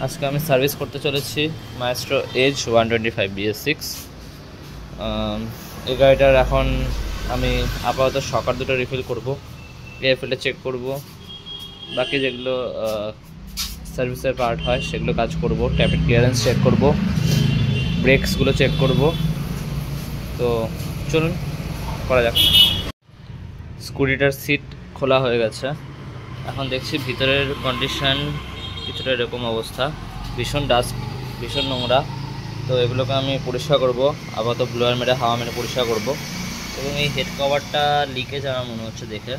আজকে আমি সার্ভিস করতে চলেছি মাইস্ট্রো এজ 125 BS6। এই গাড়িটার এখন আমি আপাতত শকার দুটো রিফিল করব, এয়ার ফিল্টার চেক করব, বাকি যেগুলো সার্ভিসের পার্ট হয় সেগুলো কাজ করব, ট্যাপের ক্লিয়ারেন্স চেক করব, ব্রেকসগুলো চেক করব। তো চলুন করা যাক। স্কুটিটার সিট খোলা হয়ে গেছে, এখন দেখছি ভিতরের কন্ডিশন কিছুটা এরকম অবস্থা, ভীষণ ডাস্ট, ভীষণ নোংরা। তো এগুলোকে আমি পরিষ্কার করব, আপাতত ব্লোয়ার মেরে হাওয়া মেরে পরিষ্কার করব। এবং এই হেড কভারটা লিকেজ আমার মনে হচ্ছে দেখে,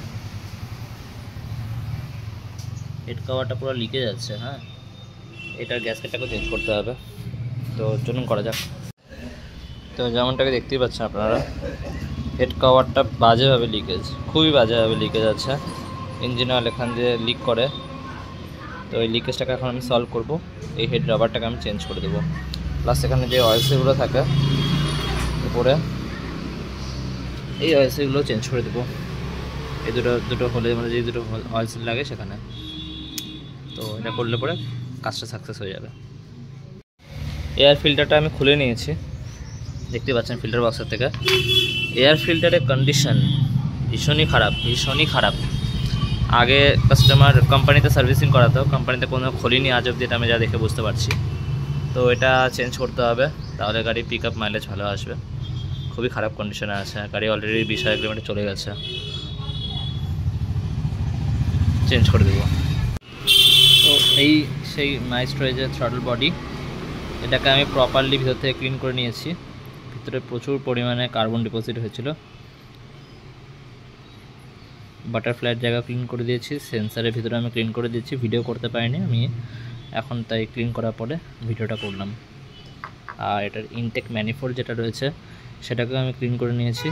হেড কভারটা পুরো লিকেজ আছে। হ্যাঁ, এটার গ্যাসকেটটাকে চেঞ্জ করতে হবে। তো চলুন করা যাক। তো যেমনটাকে দেখতেই পাচ্ছেন আপনারা, হেড কভারটা বাজেভাবে লিকেজ, খুবই বাজেভাবে লিকেজ আছে। ইঞ্জিন অয়েল এখান দিয়ে লিক করে। তো এই লিকেজটাকে এখন আমি সলভ করব। এই হেড রাবারটাকে আমি চেঞ্জ করে দেবো, প্লাস এখানে যে অয়েল সিলগুলো থাকে উপরে, এই অয়েল সিলগুলো চেঞ্জ করে দেবো। এই দুটো হলে মানে যে দুটো অয়েল সিল লাগে সেখানে। তো এটা করলে পরে কাজটা সাকসেস হয়ে যাবে। এয়ার ফিল্টারটা আমি খুলে নিয়েছি, দেখতে পাচ্ছেন ফিল্টার বক্সের থেকে। এয়ার ফিল্টারের কন্ডিশন ভীষণই খারাপ। আগে কাস্টমার কোম্পানিতে সার্ভিসিং করাতো, কোম্পানিতে কোনো খোলিনি আজ অব্দি, এটা আমি যা দেখে বুঝতে পারছি। তো এটা চেঞ্জ করতে হবে, তাহলে গাড়ি পিক আপ মাইলেজ ভালো আসবে। খুবই খারাপ কন্ডিশনে আছে গাড়ি, অলরেডি 20,000 কিলোমিটার চলে গেছে। চেঞ্জ করে দেবো। তো এই সেই মাইস্ট্রো এজের থ্রটল বডি, এটাকে আমি প্রপারলি ভিতর থেকে ক্লিন করে নিয়েছি। ভিতরে প্রচুর পরিমাণে কার্বন ডিপোজিট হয়েছিল। বাটারফ্লাইয়ের জায়গা ক্লিন করে দিয়েছি, সেন্সারের ভিতরে আমি ক্লিন করে দিয়েছি। ভিডিও করতে পারিনি আমি এখন, তাই ক্লিন করার পরে ভিডিওটা করলাম। আর এটার ইনটেক ম্যানিফোল্ড যেটা রয়েছে সেটাকেও আমি ক্লিন করে নিয়েছি,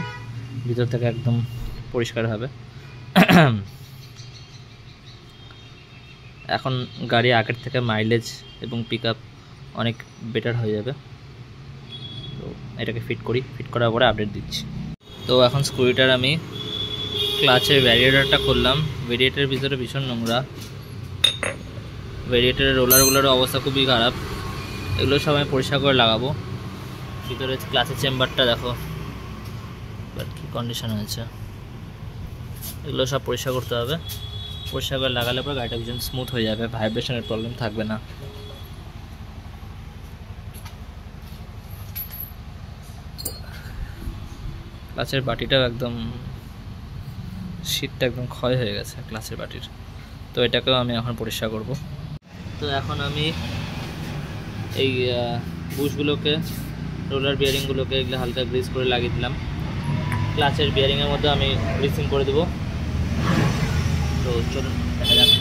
ভিতর থেকে একদম পরিষ্কার হবে। এখন গাড়ি আগের থেকে মাইলেজ এবং পিক আপ অনেক বেটার হয়ে যাবে। তো এটাকে ফিট করার পরে আপডেট দিচ্ছি। তো এখন স্কুটিটার আমি ক্লাচের ভ্যারিয়েটারটা খুললাম। ভ্যারিয়েটারের ভিতরে ভীষণ নোংরা, ভ্যারিয়েটারের রোলারগুলোর অবস্থা খুবই খারাপ। এগুলো সব আমি পরিষ্কার করে লাগাবো। ভিতরে ক্লাচের চেম্বারটা দেখো কী কন্ডিশন হয়েছে, এগুলো সব পরিষ্কার করতে হবে। পরিষ্কার করে লাগালে পরে গাড়িটা ভীষণ স্মুথ হয়ে যাবে, ভাইব্রেশনের প্রবলেম থাকবে না। ক্লাচের বাটিটাও একদম, শীতটা একদম ক্ষয় হয়ে গেছে ক্লাচের বাটির। তো এটাকেও আমি এখন পরিষ্কার করব। তো এখন আমি এই বুশগুলোকে, রোলার বিয়ারিংগুলোকে এগুলো হালকা গ্রিস করে লাগিয়ে দিলাম। ক্লাচের বিয়ারিংয়ের মধ্যে আমি গ্রিসিং করে দেবো। তো চলুন দেখা যাক।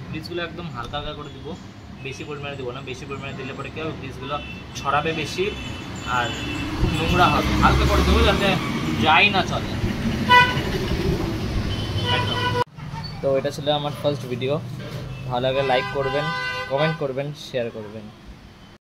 গ্রিসগুলো একদম হালকা করে দিব, বেশি পরিমাণে দেবো না। বেশি পরিমাণে দিলে পরে কি হবে, গ্রিসগুলো ছড়াবে বেশি আর খুব নোংরা হবে। হালকা করে দেবো যাতে যাই না চলে। তো এটা ছিল আমার ফার্স্ট ভিডিও। ভালো লাগে লাইক করবেন, কমেন্ট করবেন, শেয়ার করবেন।